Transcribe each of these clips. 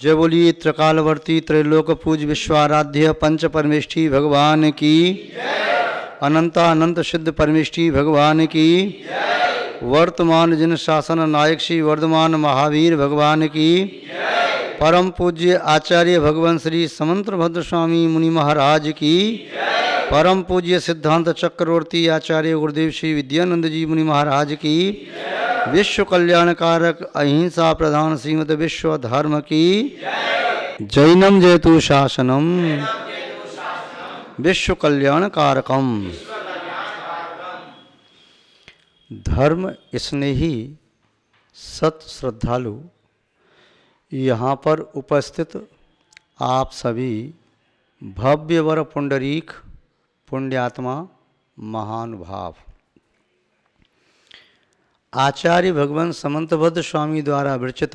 जय बोलिए त्रिकालवर्ती त्रैलोक पूज विश्वाराध्य पंच परमेष्ठी भगवान की, अनंत सिद्ध परमेष्ठी भगवान की, वर्तमान जिन शासन नायक श्री वर्धमान महावीर भगवान की, परम पूज्य आचार्य भगवान श्री समंत्र भद्र स्वामी मुनि महाराज की, परम पूज्य सिद्धांत चक्रवर्ती आचार्य गुरुदेव श्री विद्यानंद जी मुनि महाराज की, विश्व कल्याणकारक अहिंसा प्रधान श्रीमद विश्व धर्म की, जैनम जयतु शासनम विश्व कल्याणकारकम। धर्म स्नेही सत श्रद्धालु, यहाँ पर उपस्थित आप सभी भव्य वर पुंडरीक पुण्यात्मा महानुभाव, आचार्य भगवान समंतभद्र स्वामी द्वारा विरचित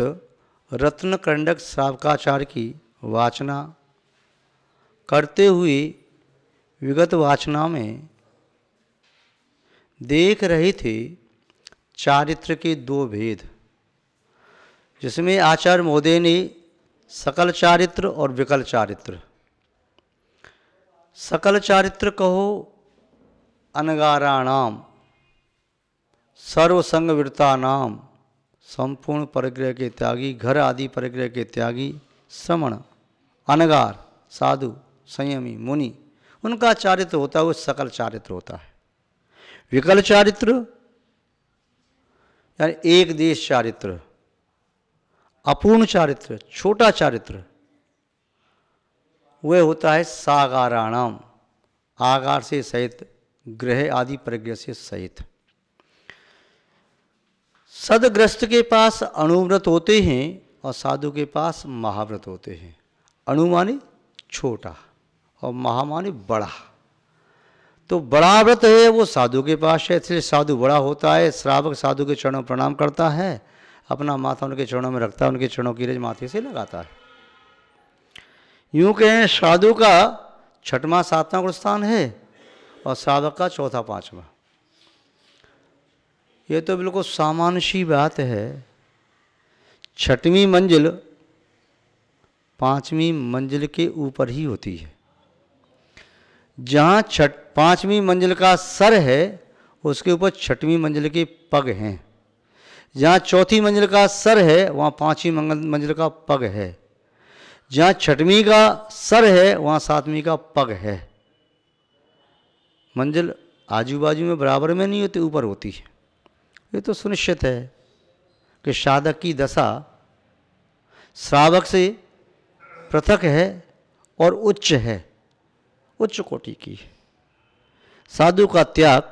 रत्नकंडक श्रावकाचार्य की वाचना करते हुए विगत वाचना में देख रहे थे चारित्र के दो भेद, जिसमें आचार्य महोदय ने सकल चारित्र और विकल चारित्र। सकल चारित्र कहो अनगाराणाम सर्वसंग विरता नाम, संपूर्ण परिग्रह के त्यागी, घर आदि परिग्रह के त्यागी, श्रमण, अनगार, साधु, संयमी, मुनि, उनका चारित्र होता है वो सकल चारित्र होता है। विकल चारित्र यानी एक देश चारित्र, अपूर्ण चारित्र, छोटा चारित्र, वह होता है सागाराणाम, आगार से सहित, ग्रह आदि परिग्रह से सहित। सदग्रस्त के पास अणुव्रत होते हैं और साधु के पास महाव्रत होते हैं। अणु माने छोटा और महा माने बड़ा। तो बड़ा व्रत है वो साधु के पास है, इसलिए साधु बड़ा होता है। श्रावक साधु के चरणों प्रणाम करता है, अपना माथा उनके चरणों में रखता है, उनके चरणों की रज माथे से लगाता है। यूँ कहें साधु का छठवां सातवां गुण स्थान है और श्रावक का चौथा पांचवा। ये तो बिल्कुल सामान्य सी बात है। छठवीं मंजिल पांचवीं मंजिल के ऊपर ही होती है। जहाँ पांचवीं मंजिल का सर है उसके ऊपर छठवीं मंजिल के पग हैं। जहाँ चौथी मंजिल का सर है वहाँ पांचवीं मंजिल का पग है। जहाँ छठवीं का सर है वहाँ सातवीं का पग है। मंजिल आजू बाजू में बराबर में नहीं होती, ऊपर होती है। ये तो सुनिश्चित है कि साधक की दशा श्रावक से पृथक है और उच्च है, उच्च कोटि की है। साधु का त्याग,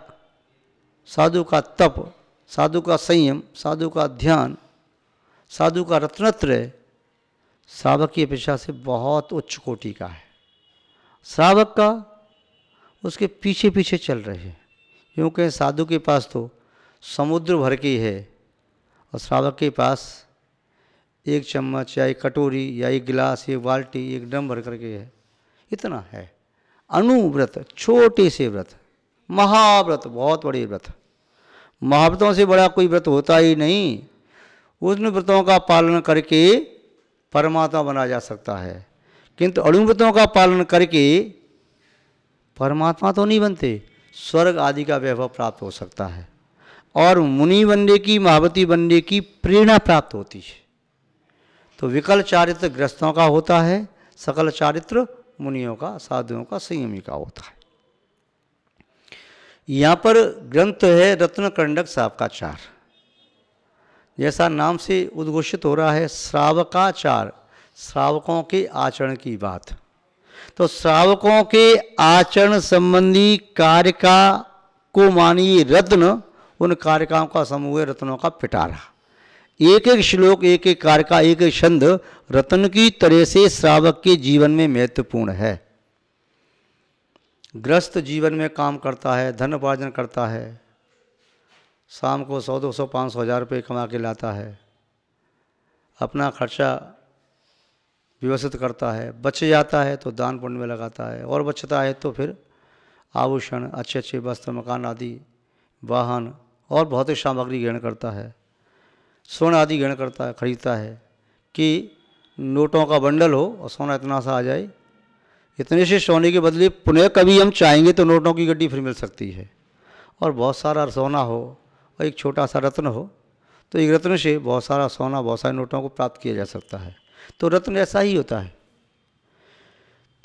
साधु का तप, साधु का संयम, साधु का ध्यान, साधु का रत्नत्रय श्रावक की अपेक्षा से बहुत उच्च कोटि का है। श्रावक का उसके पीछे पीछे चल रहे हैं। यूँ कहें साधु के पास तो समुद्र भर के है और श्रावक के पास एक चम्मच या एक कटोरी या एक गिलास, एक बाल्टी, एक ड्रम भर करके है, इतना है। अणुव्रत, छोटे से व्रत, महाव्रत, बहुत बड़े व्रत। महाव्रतों से बड़ा कोई व्रत होता ही नहीं। उन व्रतों का पालन करके परमात्मा बना जा सकता है, किंतु अणुव्रतों का पालन करके परमात्मा तो नहीं बनते, स्वर्ग आदि का वैभव प्राप्त हो सकता है और मुनि बनने की, महावती बनने की प्रेरणा प्राप्त होती है। तो विकल चारित्र ग्रस्तों का होता है, सकल चारित्र मुनियों का, साधुओं का, संयमी का होता है। यहाँ पर ग्रंथ है रत्नकंडक श्रावकाचार। जैसा नाम से उद्घोषित हो रहा है श्रावकाचार, श्रावकों के आचरण की बात। तो श्रावकों के आचरण संबंधी कार्य का को मानिए रत्न, उन कारिकाओं का समूह है रत्नों का पिटारा। एक एक श्लोक, एक एक कार्य का एक एक छंद रत्न की तरह से श्रावक के जीवन में महत्वपूर्ण है। ग्रस्त जीवन में काम करता है, धन उपार्जन करता है, शाम को 100, 200, 500, 1000 रुपये कमा के लाता है, अपना खर्चा व्यवस्थित करता है, बच जाता है तो दान पुण्य में लगाता है, और बचता है तो फिर आभूषण, अच्छे अच्छे वस्त्र, मकान आदि, वाहन और भौतिक सामग्री ग्रहण करता है, स्वर्ण आदि ग्रहण करता है, खरीदता है कि नोटों का बंडल हो और सोना इतना सा आ जाए, इतने से सोने के बदले पुनः कभी हम चाहेंगे तो नोटों की गड्डी फिर मिल सकती है। और बहुत सारा सोना हो और एक छोटा सा रत्न हो तो एक रत्न से बहुत सारा सोना, बहुत सारे नोटों को प्राप्त किया जा सकता है। तो रत्न ऐसा ही होता है।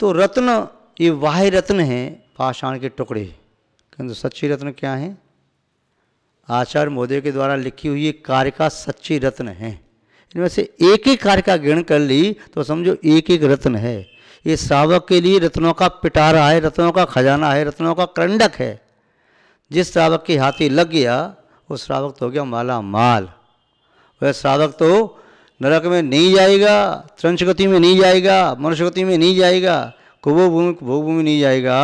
तो रत्न ये बाह्य रत्न हैं, पाषाण के टुकड़े, किंतु सच्ची रत्न क्या है? आचार्य महोदय के द्वारा लिखी हुई कार्य का सच्ची रत्न है। इनमें से एक एक कार्य का गिण कर ली तो समझो एक एक रत्न है। ये श्रावक के लिए रत्नों का पिटारा है, रत्नों का खजाना है, रत्नों का करंडक है। जिस श्रावक के हाथी लग गया वो श्रावक तो हो गया माला माल। वह श्रावक तो नरक में नहीं जाएगा, त्रंश गति में नहीं जाएगा, मनुष्य गति में नहीं जाएगा, कुबो भूमि भोग भूमि नहीं जाएगा।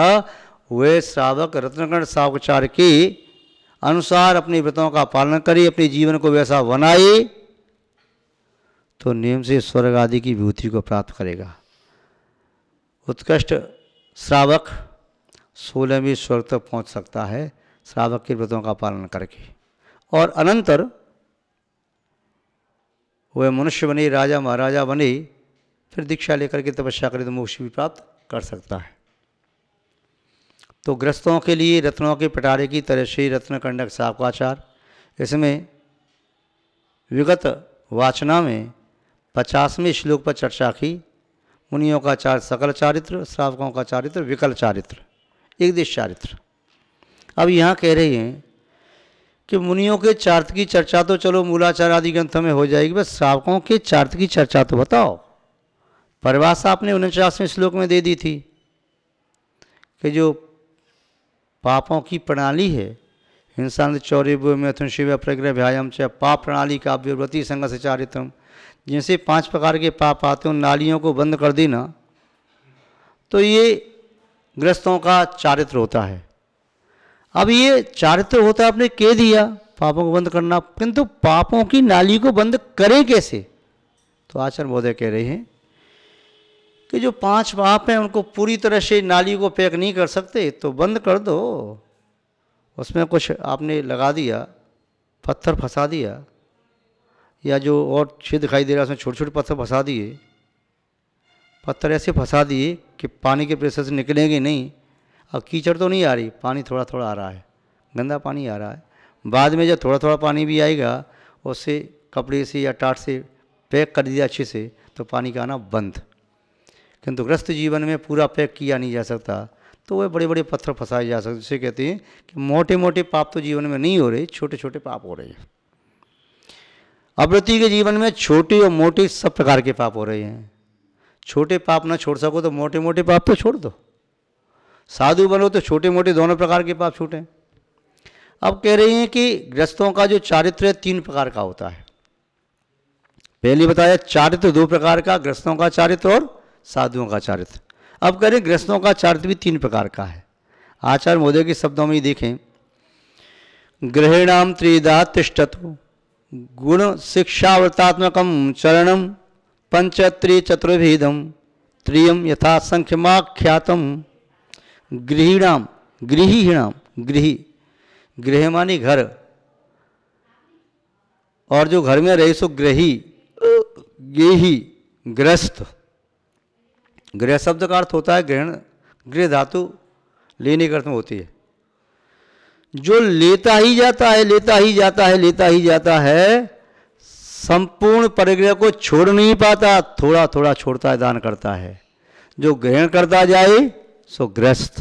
वह श्रावक रत्नकंठ श्रावकाचार्य के अनुसार अपने व्रतों का पालन करे, अपने जीवन को वैसा बनाए तो नियम से स्वर्ग आदि की विभूति को प्राप्त करेगा। उत्कृष्ट श्रावक 16वें स्वर्ग तक पहुंच सकता है श्रावक के व्रतों का पालन करके। और अनंतर वह मनुष्य बने, राजा महाराजा बने, फिर दीक्षा लेकर के तपस्या करे तो मोक्ष भी प्राप्त कर सकता है। तो गृहस्थों के लिए रत्नों के पिटारे की तरह से रत्न कंडक श्रावकाचार। इसमें विगत वाचना में 50वें श्लोक पर चर्चा की। मुनियों का चारित्र सकल चारित्र, श्रावकों का चारित्र विकल चारित्र, एक देश चारित्र। अब यहाँ कह रहे हैं कि मुनियों के चारित्र की चर्चा तो चलो मूलाचार आदि ग्रंथ में हो जाएगी, बस श्रावकों के चारित्र की चर्चा तो बताओ। परिभाषा आपने 49वें श्लोक में दे दी थी कि जो पापों की प्रणाली है, हिंसा चौर्य मैथुन शिव प्रग्रह व्यायाम च पाप प्रणाली का व्रति संग से चारित्रम, जिनसे 5 प्रकार के पाप आते हैं उन नालियों को बंद कर देना, तो ये गृहस्थों का चारित्र होता है। अब ये चारित्र होता है, आपने कह दिया पापों को बंद करना, किंतु पापों की नाली को बंद करें कैसे? तो आचार्य महोदय कह रहे हैं कि जो 5 पाप हैं उनको पूरी तरह से नाली को पैक नहीं कर सकते तो बंद कर दो। उसमें कुछ आपने लगा दिया, पत्थर फंसा दिया, या जो और छेद दिखाई दे रहा है उसमें छोटे छोटे पत्थर फंसा दिए, पत्थर ऐसे फंसा दिए कि पानी के प्रेशर से निकलेंगे नहीं। अब कीचड़ तो नहीं आ रही, पानी थोड़ा थोड़ा आ रहा है, गंदा पानी आ रहा है। बाद में जब थोड़ा थोड़ा पानी भी आएगा उससे कपड़े से या टाट से पैक कर दिया अच्छे से तो पानी का आना बंद। किंतु ग्रस्त जीवन में पूरा पैक किया नहीं जा सकता, तो वह बड़े बड़े पत्थर फंसाए जा सकते। जिसे कहते हैं कि मोटे मोटे पाप तो जीवन में नहीं हो रहे, छोटे छोटे पाप हो रहे हैं। अव्रती के जीवन में छोटे और मोटे सब प्रकार के पाप हो रहे हैं। छोटे पाप ना छोड़ सको तो मोटे मोटे पाप तो छोड़ दो। साधु बनो तो छोटे मोटे दोनों प्रकार के पाप छूटें। अब कह रहे हैं कि गृहस्थों का जो चारित्र है 3 प्रकार का होता है। पहले बताया चारित्र 2 प्रकार का, गृहस्थों का चारित्र और साधुओं का चारित्र। अब कह रहे हैं गृहस्थों का चारित्र भी 3 प्रकार का है। आचार्य महोदय के शब्दों में ही देखें, गृहेणाम त्रिधा तिष्ठतु गुण शिक्षावृतात्मकम चरणम पंचत्रि चतुर्भेदम त्रियम यथा संख्यमाख्यातम गृहीणाम गृहीणाम गृही गृह मानी घर, और जो घर में रहे सो गृही गेही ग्रस्त। गृह शब्द का अर्थ होता है ग्रहण, गृह धातु लेने का अर्थ में होती है। जो लेता ही जाता है, लेता ही जाता है, लेता ही जाता है, संपूर्ण परिग्रह को छोड़ नहीं पाता, थोड़ा थोड़ा छोड़ता है, दान करता है। जो ग्रहण करता जाए सो ग्रस्त,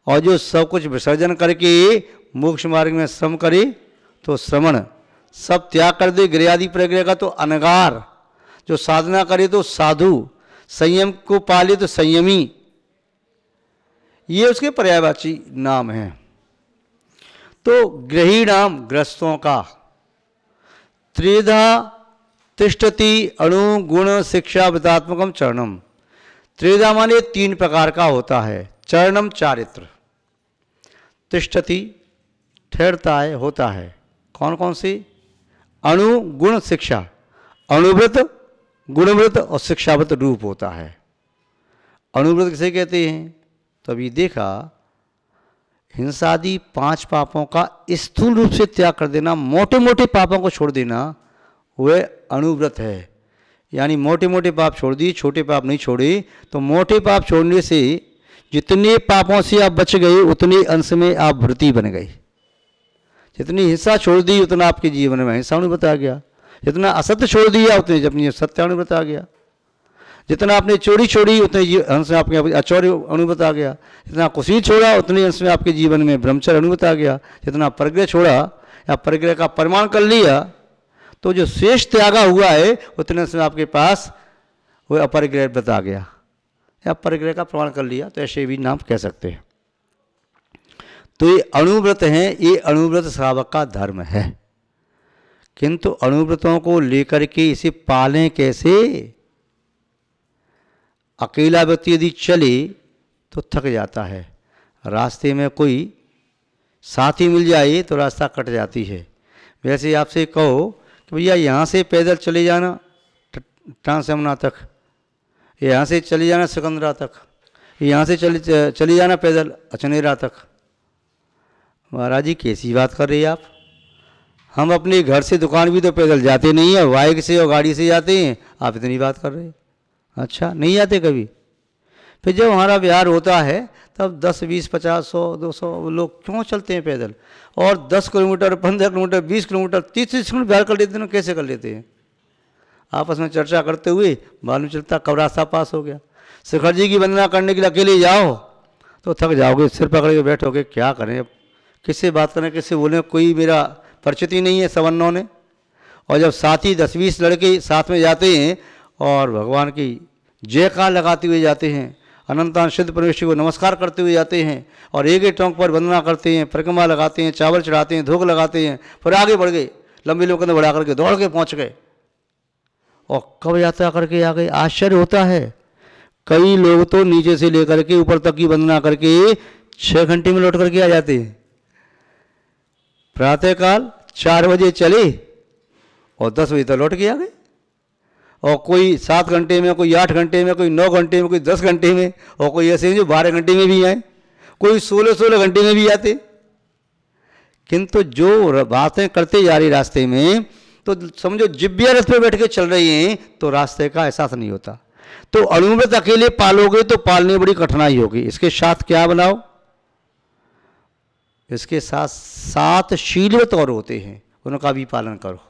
और जो सब कुछ विसर्जन करके मोक्ष मार्ग में श्रम करे तो श्रमण, सब त्याग कर दे गृह आदि परिग्रह का तो अनगार, जो साधना करे तो साधु, संयम को पाले तो संयमी, ये उसके पर्यायवाची नाम हैं। तो गृही नाम ग्रस्तों का, त्रिधा तिष्ठति अणु गुण शिक्षा वृतात्मकम चरणम। त्रिधा माने 3 प्रकार का होता है। चरणम चारित्र, तिष्ठति ठहरता है, होता है। कौन कौन सी? अणु गुण शिक्षा, अणुव्रत गुणव्रत और शिक्षाव्रत रूप होता है। अणुव्रत किसे कहते हैं? तो अभी देखा, हिंसादि 5 पापों का स्थूल रूप से त्याग कर देना, मोटे मोटे पापों को छोड़ देना, वह अणुव्रत है। यानी मोटे मोटे पाप छोड़ दिए, छोटे पाप नहीं छोड़े। तो मोटे पाप छोड़ने से जितने पापों से आप बच गए उतने अंश में आप वृत्ति बन गए। जितनी हिंसा छोड़ दी उतना आपके जीवन में हिंसा अणुव्रत आ गया। जितना असत्य छोड़ दिया उतने अपनी सत्य अणुव्रत आ गया। जितना आपने चोरी छोड़ी उतने अंश में आपके अचौर्य अणुव्रत आ गया। जितना कुशील छोड़ा उतने अंश में आपके जीवन में ब्रह्मचर्य अणुव्रत आ गया। जितना परिग्रह छोड़ा या परिग्रह का प्रमाण कर लिया तो जो शेष त्यागा हुआ है उतने अंश में आपके पास वो अपरिग्रह व्रत आ गया या परिग्रह का प्रमाण कर लिया, तो ऐसे भी नाम कह सकते हैं। तो ये अणुव्रत हैं, ये अणुव्रत श्रावक का धर्म है। किंतु अणुव्रतों को लेकर के इसे पालें कैसे? अकेला व्यक्ति यदि चले तो थक जाता है, रास्ते में कोई साथी मिल जाए तो रास्ता कट जाती है। वैसे आपसे कहो कि भैया यहाँ से पैदल चले जाना ट्रांसयमुना तक, यहाँ से चले जाना सिकंदरा तक, यहाँ से चले जाना पैदल अचनेरा तक। महाराज जी कैसी बात कर रही है आप? हम अपने घर से दुकान भी तो पैदल जाते नहीं है, बाइक से और गाड़ी से जाते हैं, आप इतनी बात कर रहे हैं। अच्छा, नहीं जाते कभी? फिर जब हमारा व्यवहार होता है तब 10, 20, 50, 100, 200 लोग क्यों चलते हैं पैदल? और 10 किलोमीटर, 15 किलोमीटर, 20 किलोमीटर, 30 किलोमीटर व्यवहार कर लेते हैं। कैसे कर लेते हैं? आपस में चर्चा करते हुए मालूम चलता कब रास्ता पास हो गया। शिखर जी की वंदना करने के लिए अकेले जाओ तो थक जाओगे, सिर पकड़ के बैठोगे, क्या करें अब, किससे बात करें, किससे बोलें, कोई मेरा परिचित ही नहीं है सवन्नों ने। और जब साथी 10-20 लड़के साथ में जाते हैं और भगवान की जयकार लगाते हुए जाते हैं, अनंतान सिद्ध परमेश्वर को नमस्कार करते हुए जाते हैं और एक एक टोंक पर वंदना करते हैं, परिक्रमा लगाते हैं, चावल चढ़ाते हैं, धूप लगाते हैं, फिर आगे बढ़ गए, लंबी लोग बढ़ा करके दौड़ के पहुँच गए और कब यात्रा करके आ गए। आश्चर्य होता है, कई लोग तो नीचे से लेकर के ऊपर तक की वंदना करके 6 घंटे में लौट करके आ जाते हैं। प्रातःकाल 4 बजे चले और 10 बजे तक लौट के आ गए। और कोई 7 घंटे में, कोई 8 घंटे में, कोई 9 घंटे में, कोई 10 घंटे में, और कोई ऐसे जो 12 घंटे में भी आए, कोई 16 घंटे में भी आते। किंतु जो बातें करते जा रही रास्ते में, तो समझो जिब्बिया रथ पे बैठ के चल रही हैं तो रास्ते का एहसास नहीं होता। तो अणुव्रत अकेले पालोगे तो पालने बड़ी कठिनाई होगी। इसके साथ क्या बनाओ? इसके साथ 7 शीलव्रत और होते हैं, उनका भी पालन करो।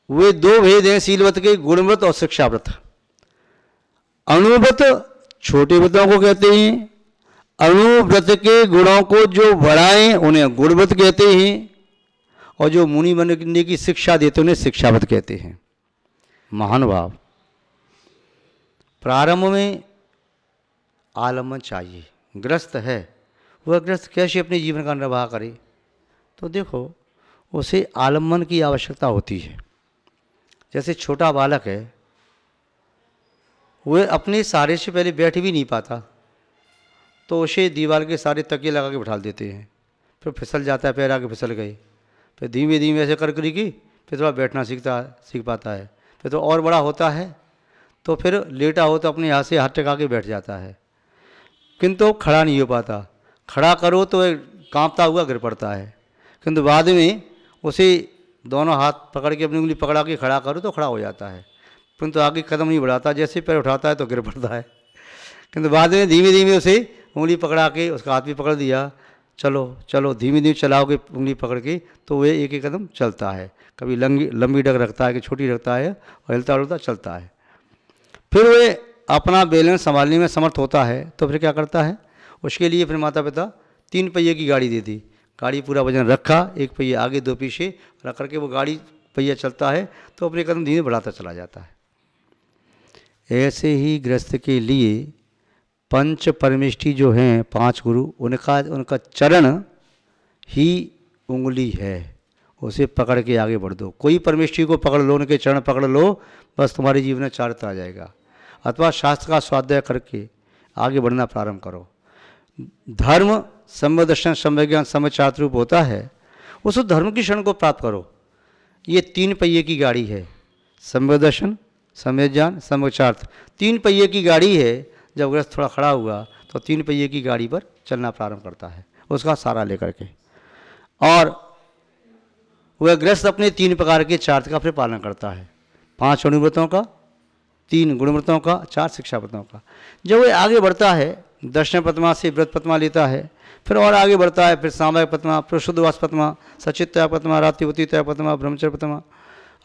वे 2 भेद हैं शीलव्रत के, गुणव्रत और शिक्षाव्रत। अणुव्रत छोटे व्रतों को कहते हैं, अणुव्रत के गुणों को जो बढ़ाएं उन्हें गुणव्रत कहते हैं, और जो मुनि बनने की शिक्षा देते उन्हें शिक्षाव्रत कहते हैं। महानुभाव, प्रारंभ में आलम्बन चाहिए। ग्रस्त है, वह ग्रस्त कैसे अपने जीवन का निर्वाह करे? तो देखो, उसे आलम्बन की आवश्यकता होती है। जैसे छोटा बालक है, वह अपने सहारे से पहले बैठ भी नहीं पाता, तो उसे दीवार के सारे तकिए लगा के बिठा देते हैं, फिर फिसल जाता है, पैर आके फिसल गए, फिर धीमे धीमे ऐसे कर की फिर थोड़ा बैठना सीख पाता है। फिर तो और बड़ा होता है तो फिर लेटा हो तो अपने हाथ से हाथ टिका के बैठ जाता है, किंतु खड़ा नहीं हो पाता। खड़ा करो तो कांपता हुआ गिर पड़ता है, किंतु बाद में उसे दोनों हाथ पकड़ के अपनी उंगली पकड़ा के खड़ा करो तो खड़ा हो जाता है, किंतु आगे कदम नहीं बढ़ाता। जैसे पैर उठाता है तो गिर पड़ता है, किंतु बाद में धीमे धीमे उसे उंगली पकड़ा के उसका हाथ भी पकड़ दिया, चलो चलो, धीमे धीमे चलाओगे उंगली पकड़ के तो वह एक एक कदम चलता है। कभी लंबी डग रखता है कि छोटी रखता है और हिलता उलता चलता है। फिर वह अपना बैलेंस संभालने में समर्थ होता है तो फिर क्या करता है? उसके लिए फिर माता पिता 3 पहिए की गाड़ी दे दी। गाड़ी पूरा वजन रखा, 1 पहिया आगे 2 पीछे रख करके वो गाड़ी पहिया चलता है तो अपने कदम धीमे बढ़ाता चला जाता है। ऐसे ही गृहस्थ के लिए पंच परमेष्ठी जो हैं 5 गुरु, उनका चरण ही उंगली है, उसे पकड़ के आगे बढ़ दो। कोई परमेष्ठी को पकड़ लो, उनके चरण पकड़ लो, बस तुम्हारे जीवन में चारित्र आ जाएगा। अथवा शास्त्र का स्वाध्याय करके आगे बढ़ना प्रारंभ करो। धर्म सम्य दर्शन, सम्य ज्ञान, सम्य चारित्र रूप होता है, उस धर्म की शरण को प्राप्त करो। ये 3 पहिए की गाड़ी है, सम्य दर्शन, सम्य ज्ञान, सम्य चारित्र, 3 पहिए की गाड़ी है। जब गृहस्थ थोड़ा खड़ा हुआ तो 3 पहिए की गाड़ी पर चलना प्रारंभ करता है, उसका सहारा लेकर के। और वह गृहस्थ अपने 3 प्रकार के चारित्र का फिर पालन करता है। 5 अणुव्रतों का, 3 गुणव्रतों का, 4 शिक्षाव्रतों का। जब वो आगे बढ़ता है, दर्शन पत्मा से व्रत पत्मा लेता है, फिर और आगे बढ़ता है, फिर सामयिक पत्मा, प्रशुद्धवास पत्मा, सचित त्याग पत्मा, रात्रिवती त्याग पत्मा, ब्रह्मचर्य पत्मा,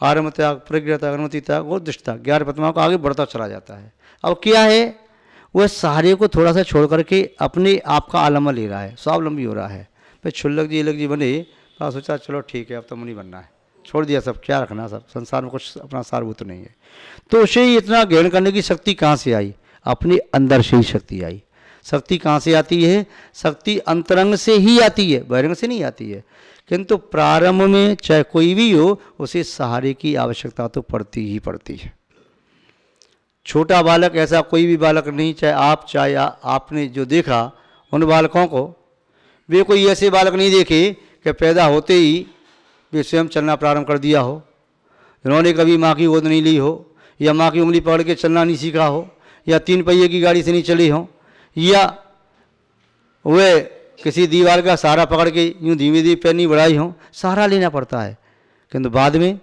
आरम्भ त्याग, प्रज्ञा त्याग, अनुमति त्याग और दृष्टि त्याग, 11 पत्माओं को आगे बढ़ता चला जाता है। अब क्या है, वह सहारे को थोड़ा सा छोड़ करके अपने आप का आलम्बन ले रहा है, स्वावलंबी हो रहा है। फिर क्षुल्लक जी बने, तो सोचा चलो ठीक है, अब तो मुनि बनना है, छोड़ दिया सब, क्या रखना, सब संसार में कुछ अपना सारभूत नहीं है। तो उसे इतना ग्रहण करने की शक्ति कहाँ से आई? अपने अंदर से ही शक्ति आई। शक्ति कहाँ से आती है? शक्ति अंतरंग से ही आती है, बहिरंग से नहीं आती है। किंतु प्रारंभ में चाहे कोई भी हो, उसे सहारे की आवश्यकता तो पड़ती ही पड़ती है। छोटा बालक, ऐसा कोई भी बालक नहीं, चाहे आप चाहे आपने जो देखा उन बालकों को, वे कोई ऐसे बालक नहीं देखे कि पैदा होते ही वे स्वयं चलना प्रारंभ कर दिया हो, इन्होंने कभी माँ की गोद नहीं ली हो, या माँ की उंगली पकड़ के चलना नहीं सीखा हो, या 3 पहिए की गाड़ी से नहीं चली हो, या वे किसी दीवार का सहारा पकड़ के यूँ धीमे धीमे पैर नहीं बढ़ाई हो। सहारा लेना पड़ता है, किंतु बाद में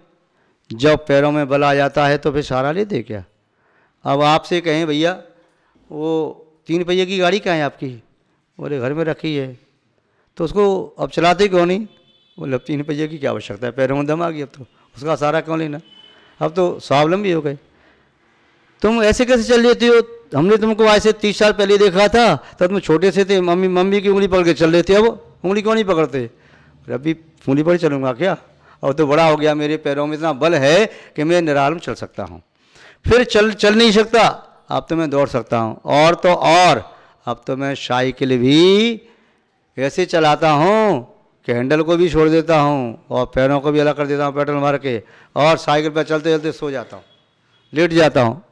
जब पैरों में बल आ जाता है तो फिर सहारा लेते क्या? अब आपसे कहें भैया वो 3 पहिए की गाड़ी कहाँ है आपकी? बोले घर में रखी है। तो उसको अब चलाते क्यों नहीं? बोले अब 3 पहिए की क्या आवश्यकता है, पैरों में दम आ गई, अब तो उसका सहारा क्यों लेना, अब तो स्वावलंबी हो गए। तुम ऐसे कैसे चल लेते हो? हमने तुमको ऐसे 30 साल पहले देखा था, तब तुम छोटे से थे, मम्मी की उंगली पकड़ के चल रहे थे, अब उंगली क्यों नहीं पकड़ते? अभी उंगली पर चलूँगा क्या? अब तो बड़ा हो गया, मेरे पैरों में इतना बल है कि मैं निरालम चल सकता हूँ। फिर चल नहीं सकता, अब तो मैं दौड़ सकता हूँ, और तो और अब तो मैं साइकिल भी ऐसे चलाता हूँ कि हैंडल को भी छोड़ देता हूँ और पैरों को भी अलग कर देता हूँ पेट्रोल मार के, और साइकिल पर चलते चलते सो जाता हूँ, लेट जाता हूँ।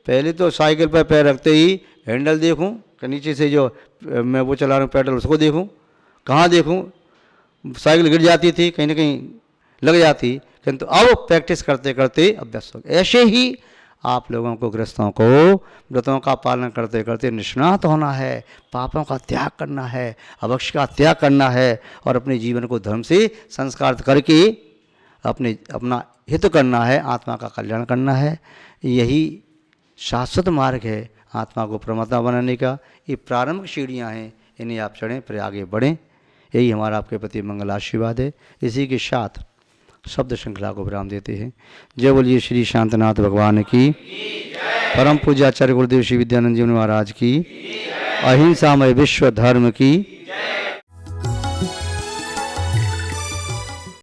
पहले तो साइकिल पर पैर रखते ही हैंडल देखूँ कि नीचे से जो मैं वो चला रहा हूँ पेट्रोल, उसको देखूँ, कहाँ देखूँ, साइकिल गिर जाती थी, कहीं ना कहीं लग जाती, किंतु अब प्रैक्टिस करते करते अभ्यास हो गया। ऐसे ही आप लोगों को, गृहस्थों को, व्रतों का पालन करते करते निष्णात होना है, पापों का त्याग करना है, अवक्ष का त्याग करना है, और अपने जीवन को धर्म से संस्कार करके अपना हित करना है, आत्मा का कल्याण करना है। यही शाश्वत मार्ग है आत्मा को परमात्मा बनाने का। ये प्रारंभिक सीढ़ियाँ हैं, इन्हें आप चढ़ें, फिर आगे बढ़ें। यही हमारा आपके प्रति मंगल आशीर्वाद है। इसी के साथ शब्द श्रृंखला को विराम देते हैं। जय बोलिए श्री शांतनाथ भगवान की, परम पूज्य आचार्य गुरुदेव श्री विद्यानंद जी महाराज की, अहिंसामय विश्व धर्म की।